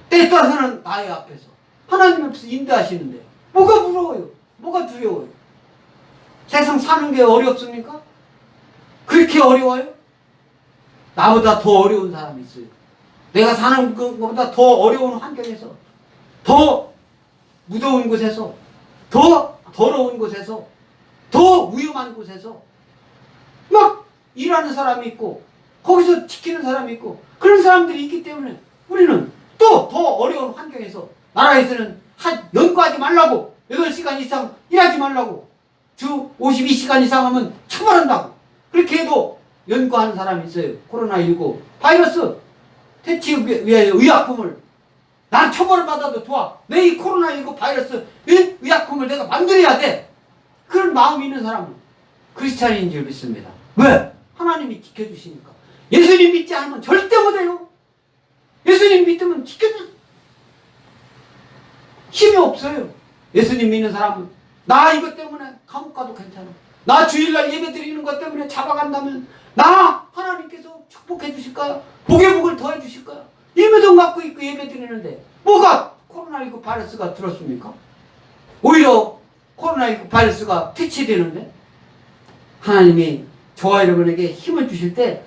때 따라서는 나의 앞에서 하나님 앞에서 인도하시는데 뭐가 부러워요? 뭐가 두려워요? 세상 사는 게 어렵습니까? 그렇게 어려워요? 나보다 더 어려운 사람이 있어요. 내가 사는 것보다 더 어려운 환경에서, 더 무더운 곳에서, 더 더러운 곳에서, 더 위험한 곳에서 막 일하는 사람이 있고, 거기서 지키는 사람이 있고, 그런 사람들이 있기 때문에 우리는 또 더 어려운 환경에서, 나라에서는 연구하지 말라고, 8시간 이상 일하지 말라고, 주 52시간 이상 하면 처벌한다고, 그렇게 해도 연구하는 사람이 있어요. 코로나19 바이러스 퇴치 위하여 의약품을, 난 처벌을 받아도 좋아, 내 이 코로나19 바이러스 의약품을 내가 만들어야 돼, 그런 마음이 있는 사람은 크리스찬인 줄 믿습니다. 왜? 하나님이 지켜주시니까. 예수님 믿지 않으면 절대 못해요. 예수님 믿으면 지켜줄 힘이 없어요. 예수님 믿는 사람은 나 이것 때문에 감옥 가도 괜찮아, 나 주일날 예배 드리는 것 때문에 잡아간다면 나 하나님께서 축복해 주실까요? 복의 복을 더해 주실까요? 예배돈 갖고 있고 예배 드리는데 뭐가 코로나19 바이러스가 들었습니까? 오히려 코로나19 바이러스가 퇴치되는데, 하나님이 저와 여러분에게 힘을 주실 때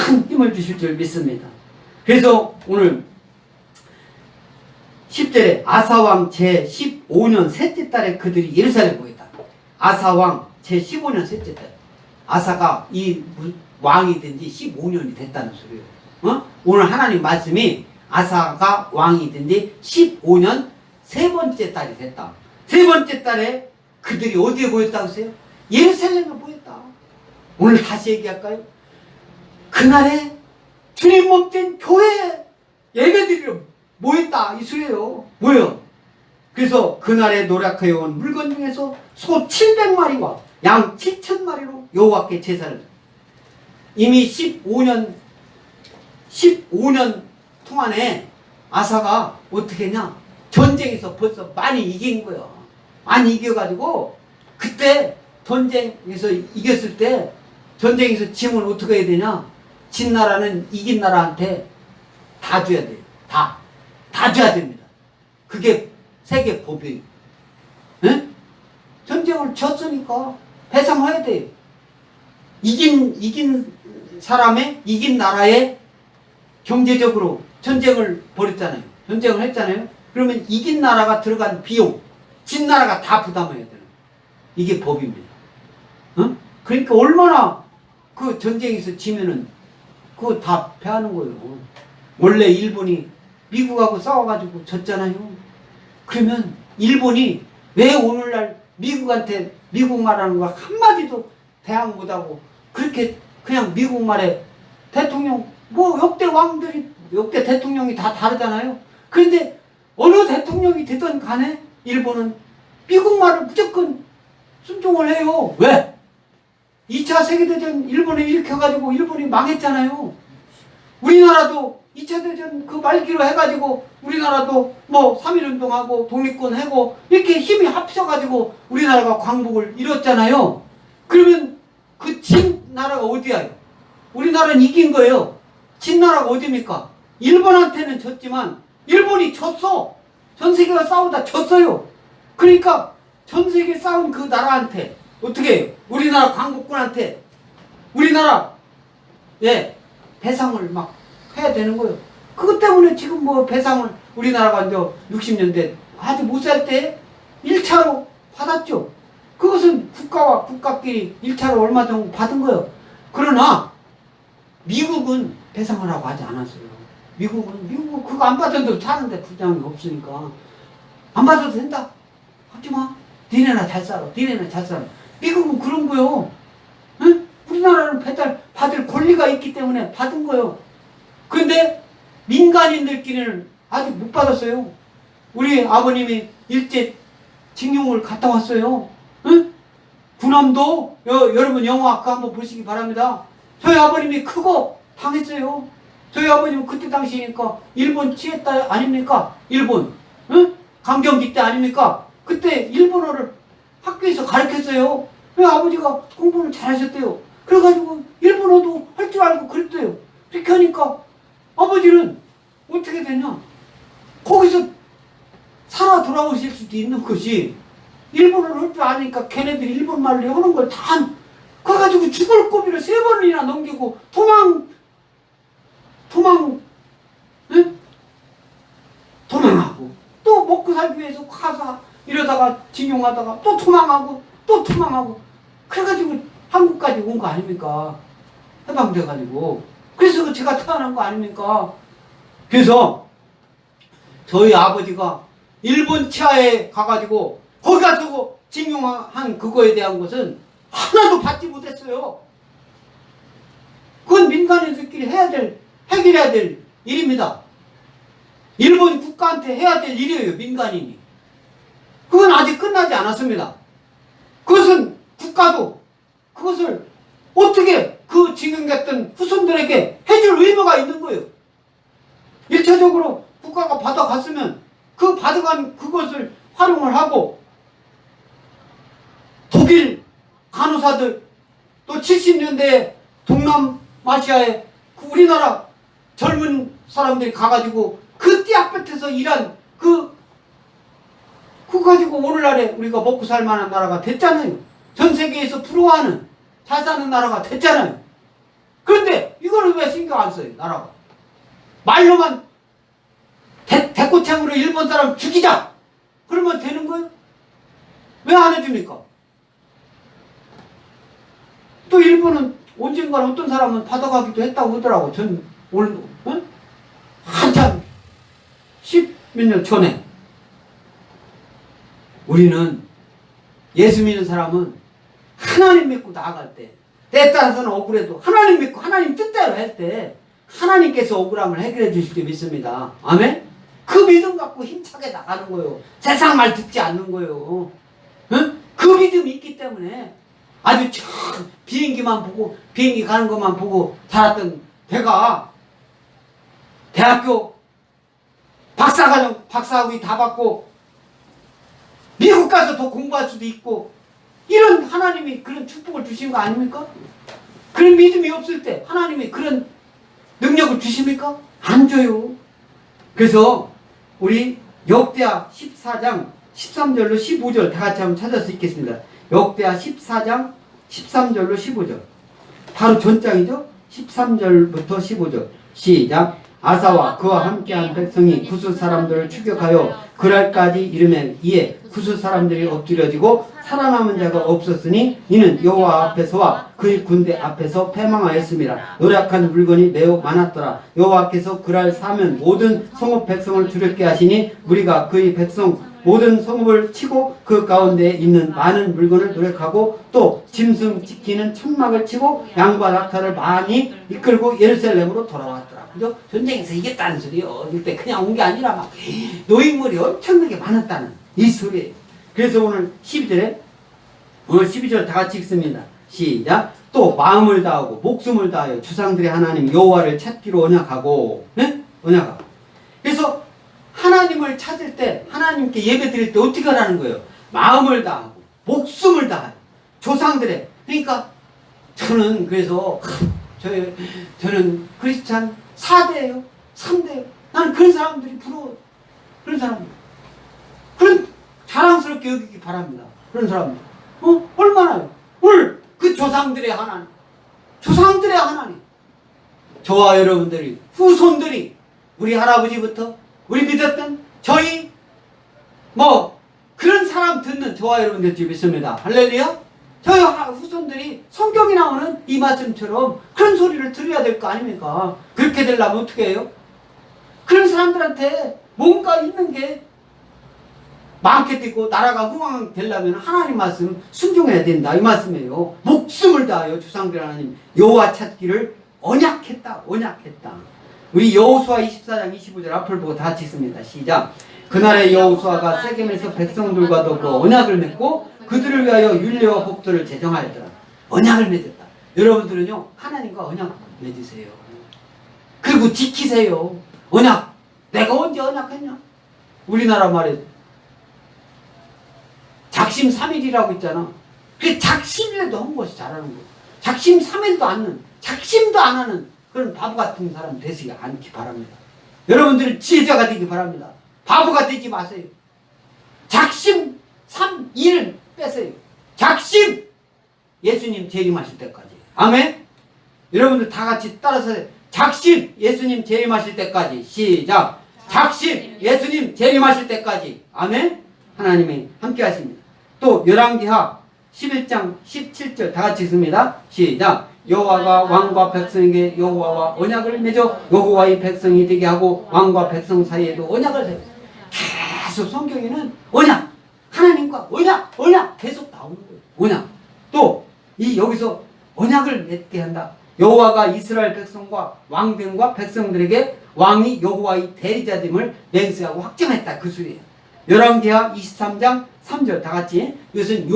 큰 힘을 주실 줄 믿습니다. 그래서 오늘 10절에 아사왕 제15년 셋째 달에 그들이 예루살렘에 모였다. 아사왕 제15년 셋째 달. 아사가 이 왕이 된 지 15년이 됐다는 소리예요. 오늘 하나님 말씀이 아사가 왕이 된 지 15년 세 번째 달이 됐다. 세 번째 달에 그들이 어디에 모였다고 했어요? 예루살렘에 모였다. 오늘 다시 얘기할까요? 그날에 주님 몸된 교회에 예배드리러 모였다 이 소리예요. 뭐예요? 그래서 그날에 노력하여 온 물건 중에서 소 700마리와 양 7,000마리로 여호와께 제사를, 이미 15년 동안에 아사가 어떻게 했냐? 전쟁에서 벌써 많이 이긴 거야. 많이 이겨가지고 그때 전쟁에서 이겼을 때, 전쟁에서 짐을 어떻게 해야 되냐? 진 나라는 이긴 나라한테 다 줘야 돼요. 다 줘야 됩니다. 그게 세계 법이에요. 네? 전쟁을 졌으니까 배상해야 돼요. 이긴 사람의, 이긴 나라에 경제적으로 전쟁을 벌였잖아요. 전쟁을 했잖아요. 그러면 이긴 나라가 들어간 비용, 진 나라가 다 부담해야 되는, 이게 법입니다. 그러니까 얼마나 그 전쟁에서 지면은 그거 다 패하는 거예요. 원래 일본이 미국하고 싸워가지고 졌잖아요. 그러면 일본이 왜 오늘날 미국한테 미국말하는 거 한마디도 대항 못하고 그렇게 그냥 미국말에 대통령, 뭐 역대 왕들이, 역대 대통령이 다 다르잖아요. 그런데 어느 대통령이 되든 간에 일본은 미국말을 무조건 순종을 해요. 왜? 2차 세계대전 일본에 일으켜가지고 일본이 망했잖아요. 우리나라도 2차 대전 그 말기로 해가지고 우리나라도 뭐 3.1운동하고 독립군 하고 이렇게 힘이 합쳐가지고 우리나라가 광복을 이뤘잖아요. 그러면 그 진 나라가 어디야? 우리나라는 이긴 거예요. 진 나라가 어디입니까? 일본한테는 졌지만 일본이 졌어. 전 세계가 싸우다 졌어요. 그러니까 전 세계 싸운 그 나라한테 어떻게 해요? 우리나라 광복군한테 우리나라 배상을 막 해야 되는 거예요. 그것 때문에 지금 뭐 배상을 우리나라가 이제 60년대 아주 못 살 때 1차로 받았죠. 그것은 국가와 국가끼리 1차로 얼마 정도 받은 거예요. 그러나 미국은 배상하라고 하지 않았어요. 미국은 그거 안 받아도 사는데 부장이 없으니까 안 받아도 된다. 하지마. 니네나 잘 살아. 니네나 잘 살아. 미국은 그런 거요. 응? 우리나라는 받을 권리가 있기 때문에 받은 거요. 그런데 민간인들끼리는 아직 못 받았어요. 우리 아버님이 일제 징용을 갔다 왔어요. 응? 군함도 여러분 영화 아까 한번 보시기 바랍니다. 저희 아버님이 크고 당했어요. 저희 아버님은 그때 당시니까 일본 취했다 아닙니까? 일본. 응? 강경기 때 아닙니까? 그때 일본어를 학교에서 가르쳤어요. 왜 아버지가 공부를 잘하셨대요. 그래가지고 일본어도 할 줄 알고 그랬대요. 그렇게 하니까 아버지는 어떻게 되냐? 거기서 살아 돌아오실 수도 있는 것이 일본어를 할 줄 아니까 걔네들이 일본 말로 하는 걸 다 그래가지고 죽을 고비를 3번이나 넘기고 응? 도망하고 또 먹고 살기 위해서 가서 이러다가 징용하다가 또 도망하고 그래가지고 한국까지 온 거 아닙니까? 해방돼가지고 그래서 제가 태어난 거 아닙니까? 그래서 저희 아버지가 일본 치하에 가가지고 거기 가서 징용한 그거에 대한 것은 하나도 받지 못했어요. 그건 민간인들끼리 해결해야 될 일입니다. 일본 국가한테 해야 될 일이에요. 민간인이. 그건 아직 끝나지 않았습니다. 그것은 국가도 그것을 어떻게 그 징용됐던 후손들에게 해줄 의무가 있는 거예요. 1차적으로 국가가 받아갔으면 그 받아간 그것을 활용을 하고 독일 간호사들 또 70년대에 동남아시아에 우리나라 젊은 사람들이 가가지고 그 띠아볕에서 일한 그거 가지고 오늘날에 우리가 먹고 살만한 나라가 됐잖아요. 전 세계에서 부러워하는 잘 사는 나라가 됐잖아요. 그런데 이거는 왜 신경 안 써요? 나라가 말로만 대꼬챙으로 일본 사람 죽이자 그러면 되는 거예요? 왜 안 해줍니까? 또 일본은 언젠가는 어떤 사람은 받아가기도 했다고 하더라고. 한참 10몇 년 전에. 우리는 예수 믿는 사람은 하나님 믿고 나아갈 때에 따라서는 억울해도 하나님 믿고 하나님 뜻대로 할 때 하나님께서 억울함을 해결해 주실 줄 믿습니다. 아멘? 그 믿음 갖고 힘차게 나가는 거예요. 세상 말 듣지 않는 거예요. 응? 그 믿음이 있기 때문에 아주 비행기만 보고 비행기 가는 것만 보고 살았던 내가 대학교 박사과정 박사학위 다 받고 미국 가서 더 공부할 수도 있고 이런 하나님이 그런 축복을 주신 거 아닙니까? 그런 믿음이 없을 때 하나님이 그런 능력을 주십니까? 안 줘요. 그래서 우리 역대하 14장 13절로 15절 다 같이 한번 찾아서 읽겠습니다. 역대하 14장 13절로 15절 바로 전장이죠. 13절부터 15절 시작. 아사와 그와 함께한 백성이 구스 사람들을 추격하여 그랄까지 이르면 이에 구스 사람들이 엎드려지고 살아남은 자가 없었으니 이는 여호와 앞에서와 그의 군대 앞에서 패망하였습니다. 노력한 물건이 매우 많았더라. 여호와께서 그랄 사면 모든 성읍 백성을 두렵게 하시니 우리가 그의 백성 모든 성읍을 치고 그 가운데에 있는 많은 물건을 노력하고 또 짐승 지키는 천막을 치고 양과 낙타를 많이 이끌고 예루살렘으로 돌아왔더라. 그죠? 전쟁에서 이겼다는 소리요. 이때 그냥 온 게 아니라 막 노인물이 엄청나게 많았다는 이 소리예요. 그래서 오늘 12절에 오늘 12절 다 같이 읽습니다. 시작. 또 마음을 다하고 목숨을 다하여 주상들의 하나님 여호와를 찾기로 언약하고, 네? 언약하고. 그래서 하나님을 찾을 때 하나님께 예배 드릴 때 어떻게 하라는 거예요? 마음을 다하고 목숨을 다하여 조상들의. 그러니까 저는 그래서 저는 크리스찬 4대예요. 3대예요. 나는 그런 사람들이 부러워요. 그런 사람들. 그런 자랑스럽게 여기기 바랍니다. 그런 사람들. 얼마나요? 오늘 그 조상들의 하나님. 조상들의 하나님. 저와 여러분들이, 후손들이, 우리 할아버지부터, 우리 믿었던, 저희, 그런 사람 듣는 저와 여러분들 집 있습니다. 할렐루야? 저희 후손들이 성경에 나오는 이 말씀처럼 그런 소리를 들어야 될 거 아닙니까? 그렇게 되려면 어떻게 해요? 그런 사람들한테 뭔가 있는 게 많게 되고 나라가 흥왕되려면 하나님 말씀 순종해야 된다 이 말씀이에요. 목숨을 다하여 조상들 하나님 여호와 찾기를 언약했다. 우리 여호수아 24장 25절 앞을 보고 다 같이 읽습니다. 시작. 그날에 여호수아가 세겜에서 백성들과 더불어 언약을 맺고 그들을 위하여 율례와 법도를 제정하였더라. 언약을 맺었다. 여러분들은요 하나님과 언약 맺으세요. 그리고 지키세요. 언약. 내가 언제 언약했냐? 우리나라 말에 작심삼일이라고 있잖아. 그 작심이라도 한 것이 잘하는 거. 작심삼일도 않는, 작심도 안 하는 그런 바보 같은 사람 되시지 않기 바랍니다. 여러분들은 지혜자가 되기 바랍니다. 바보가 되지 마세요. 작심 삼일을 빼세요. 작심 예수님 재림하실 때까지. 아멘. 여러분들 다 같이 따라서 작심 예수님 재림하실 때까지. 시작. 작심 예수님 재림하실 때까지. 아멘. 하나님이 함께 하십니다. 또 열왕기하 11장 17절 다 같이 읽습니다. 시작. 여호와가 왕과 백성에게 여호와와 언약을 맺어 여호와의 백성이 되게 하고 왕과 백성 사이에도 언약을 세워. 계속 성경에는 언약, 하나님과 언약 계속 나오는 거예요. 언약. 또 이 여기서 언약을 맺게 한다. 여호와가 이스라엘 백성과 왕들과 백성들에게 왕이 여호와의 대리자됨을 맹세하고 확정했다 그 소리예요. 열왕기하 23장 3절 다 같이. 이것은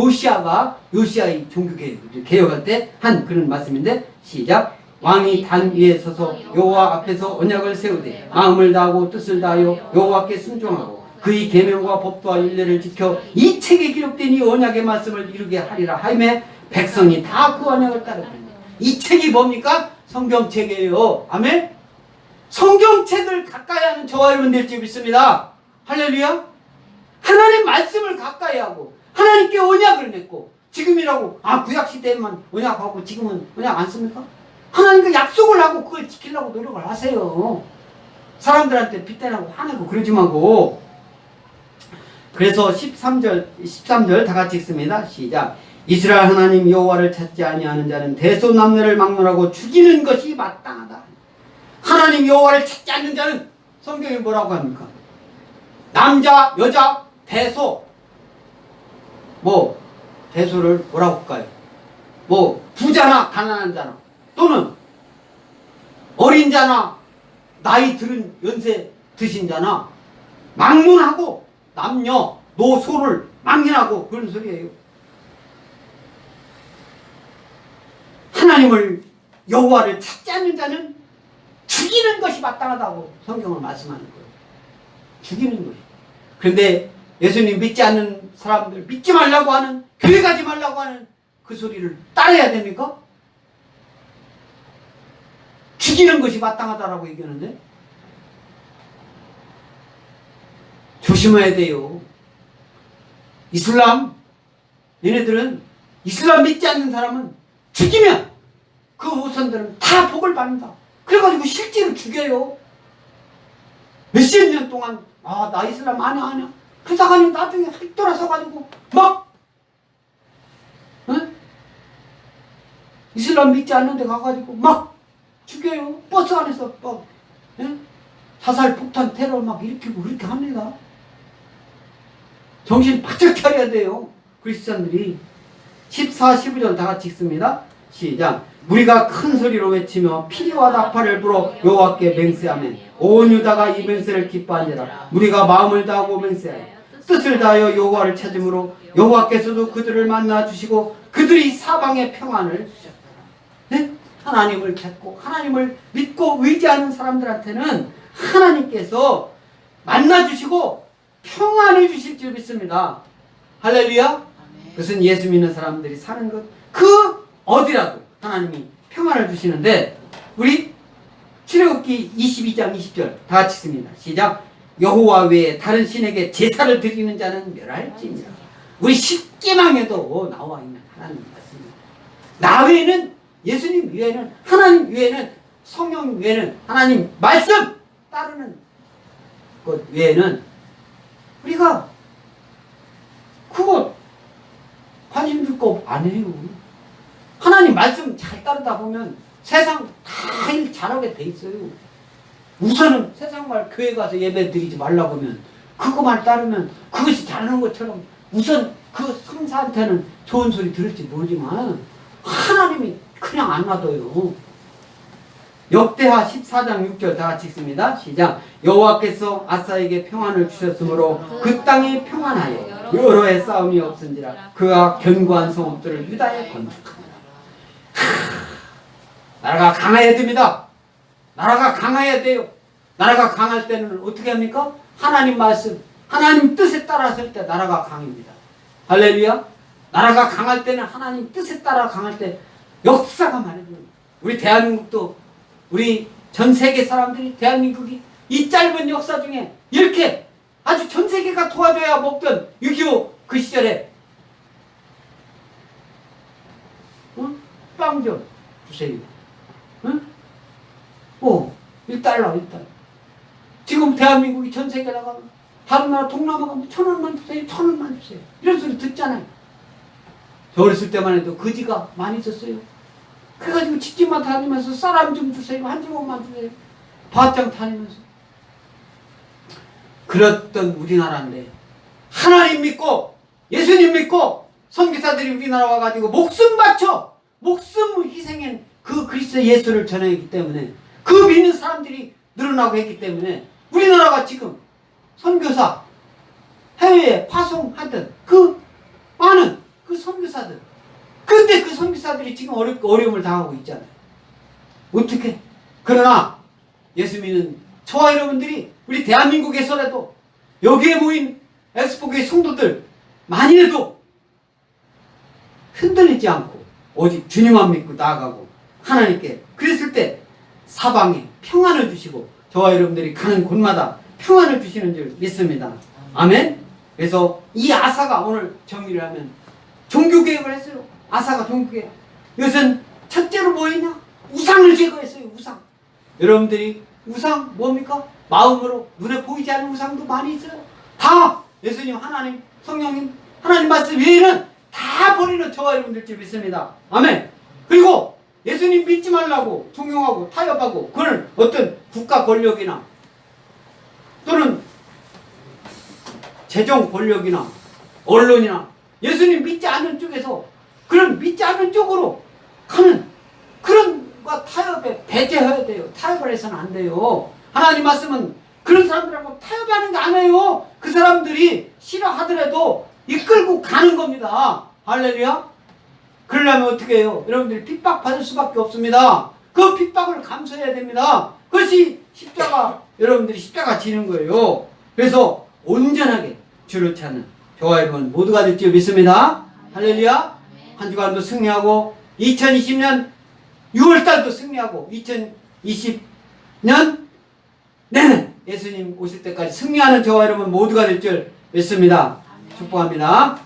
요시아의 종교개혁할 때 한 그런 말씀인데 시작. 왕이 단 위에 서서 여호와 앞에서 언약을 세우되 마음을 다하고 뜻을 다하여 여호와께 순종하고 그의 계명과 법도와 율례를 지켜 이 책에 기록된 이 언약의 말씀을 이루게 하리라 하임에 백성이 다 그 언약을 따르더니. 이 책이 뭡니까? 성경책이에요. 아멘. 성경책을 가까이 하는 저와 여러분 될 줄 믿습니다. 할렐루야. 하나님 말씀을 가까이 하고 하나님께 언약을 맺고 지금이라고 구약시대에만 언약하고 지금은 언약 안 씁니까? 하나님과 약속을 하고 그걸 지키려고 노력을 하세요. 사람들한테 빗대라고 화내고 그러지 말고. 그래서 13절 다 같이 읽습니다. 시작. 이스라엘 하나님 여호와를 찾지 아니하는 자는 대소남녀를 막론하고 죽이는 것이 마땅하다. 하나님 여호와를 찾지 않는 자는 성경이 뭐라고 합니까? 남자, 여자, 대소. 대소를 뭐라고 할까요? 부자나 가난한 자나 또는 어린 자나 나이 들은 연세 드신 자나 막론하고 남녀, 노소를 막론하고 그런 소리예요. 하나님을 여호와를 찾지 않는 자는 죽이는 것이 마땅하다고 성경을 말씀하는 거예요. 죽이는 거예요. 그런데 예수님 믿지 않는 사람들, 믿지 말라고 하는, 교회 가지 말라고 하는 그 소리를 따라야 됩니까? 죽이는 것이 마땅하다라고 얘기하는데 조심해야 돼요. 얘네들은 이슬람 믿지 않는 사람은 죽이면 그 후손들은 다 복을 받는다. 그래가지고 실제로 죽여요. 몇십 년 동안 나 이슬람 아냐 그러다가니 나중에 휙 돌아서가지고 막 이슬람 믿지 않는 데 가가지고 막 죽여요. 버스 안에서 막 자살 폭탄 테러 막 일으키고 그렇게 합니다. 정신 바짝 차려야 돼요. 크리스찬들이. 14, 15절 다 같이 읽습니다. 시작. 우리가 큰 소리로 외치며 피리와 나팔을 불어 여호와께 맹세하면 온 유다가 이 맹세를 기뻐하니라. 우리가 마음을 다하고 맹세하여 뜻을 다하여 여호와를 찾음으로 여호와께서도 그들을 만나 주시고 그들이 사방에 평안을 주셨다. 네? 하나님을 찾고 하나님을 믿고 의지하는 사람들한테는 하나님께서 만나 주시고 평안을 주실 줄 믿습니다. 할렐루야. 그것은 예수 믿는 사람들이 사는 것 그 어디라도 하나님이 평안을 주시는데 우리 출애굽기 22장 20절 다 같이 씁니다. 시작. 여호와 외에 다른 신에게 제사를 드리는 자는 멸할지니라. 우리 십계명에도 나와 있는 하나님 말씀입니다. 나 외에는 예수님 외에는 하나님 외에는 성령 외에는 하나님 말씀 따르는 것 외에는 우리가 그거 관심 줄 거 율법 안 해요. 하나님 말씀 잘 따르다 보면 세상 다 일 잘하게 돼 있어요. 우선은 세상 말 교회 가서 예배 드리지 말라고 하면 그거만 따르면 그것이 잘하는 것처럼 우선 그 상사한테는 좋은 소리 들을지 모르지만 하나님이 그냥 안 놔둬요. 역대하 14장 6절 다 같이 읽습니다. 시작. 여호와께서 아사에게 평안을 주셨으므로 그 땅이 평안하여 여러 해 싸움이 없은지라 그가 견고한 성읍들을 유다에 건축하니라. 나라가 강해야 됩니다. 나라가 강해야 돼요. 나라가 강할 때는 어떻게 합니까? 하나님 말씀, 하나님 뜻에 따라 설 때 나라가 강입니다. 할렐루야. 나라가 강할 때는 하나님 뜻에 따라 강할 때 역사가 많아져요. 우리 대한민국도 우리 전 세계 사람들이 대한민국이 이 짧은 역사 중에 이렇게 아주 전 세계가 도와줘야 먹던 6.25 그 시절에 빵 좀 주세요. 응? 1달러. 지금 대한민국이 전 세계 나가면 다른 나라 동남아 가면 1,000원만 주세요. 1,000원만 주세요. 이런 소리 듣잖아요. 저 어렸을 때만 해도 거지가 많이 있었어요. 그래가지고 집집만 다니면서 쌀 좀 주세요. 한 주먹만 주세요. 밭장 다니면서. 그랬던 우리나라인데 하나님 믿고 예수님 믿고 선교사들이 우리나라 와가지고 목숨 바쳐 목숨 희생한 그 그리스도 예수를 전했기 때문에 그 믿는 사람들이 늘어나고 했기 때문에 우리나라가 지금 선교사 해외에 파송하던 그 많은 그 선교사들 근데 그 선교사들이 지금 어려움을 당하고 있잖아요. 어떻게? 그러나 예수 믿는 저와 여러분들이 우리 대한민국에서라도 여기에 모인 엑스포교회 성도들 만이라도 흔들리지 않고 오직 주님만 믿고 나아가고 하나님께 그랬을 때 사방에 평안을 주시고 저와 여러분들이 가는 곳마다 평안을 주시는 줄 믿습니다. 아멘. 그래서 이 아사가 오늘 정리를 하면 종교개혁을 했어요. 아사가 종교개혁. 이것은 첫째로 뭐였냐? 우상을 제거했어요. 우상. 여러분들이 우상 뭡니까? 마음으로 눈에 보이지 않는 우상도 많이 있어요. 다 예수님, 하나님, 성령님, 하나님 말씀 외에는 다 버리는 저와 여러분들 줄 믿습니다. 아멘. 그리고 예수님 믿지 말라고 종용하고 타협하고 그걸 어떤 국가 권력이나 또는 재정 권력이나 언론이나 예수님 믿지 않는 쪽에서 그런 믿지 않는 쪽으로 가는 그런 거 타협에 배제해야 돼요. 타협을 해서는 안 돼요. 하나님 말씀은 그런 사람들하고 타협하는 게 아니에요. 그 사람들이 싫어하더라도 이끌고 가는 겁니다. 할렐루야. 그러려면 어떻게 해요? 여러분들이 핍박받을 수밖에 없습니다. 그 핍박을 감수해야 됩니다. 그것이 십자가, 여러분들이 십자가 지는 거예요. 그래서 온전하게 주를 찾는 저와 여러분 모두가 될 줄 믿습니다. 할렐루야. 한 주간도 승리하고 2020년 6월달도 승리하고 2020년 내년 예수님 오실 때까지 승리하는 저와 여러분 모두가 될 줄 믿습니다. 축복합니다.